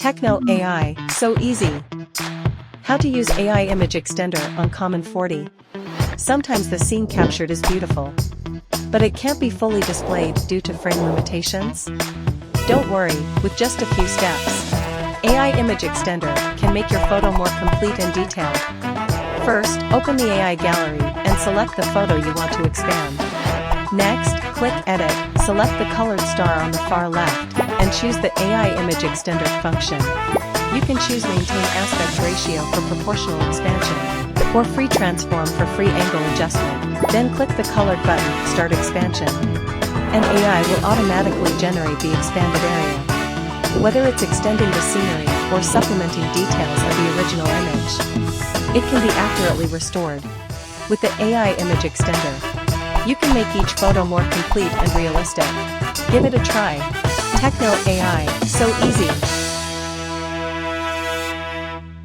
TECNO AI, so easy. How to use AI image extender on CAMON 40. Sometimes the scene captured is beautiful, but it can't be fully displayed due to frame limitations. Don't worry, with just a few steps, AI image extender can make your photo more complete and detailed. First, open the AI gallery and select the photo you want to expand. Next, click Edit, select the colored star on the far left, and choose the AI image extender function. You can choose Maintain Aspect Ratio for proportional expansion, or Free Transform for free angle adjustment. Then click the colored button, Start Expansion, and AI will automatically generate the expanded area. Whether it's extending the scenery or supplementing details of the original image, it can be accurately restored. With the AI image extender, you can make each photo more complete and realistic. Give it a try. TECNO AI, so easy.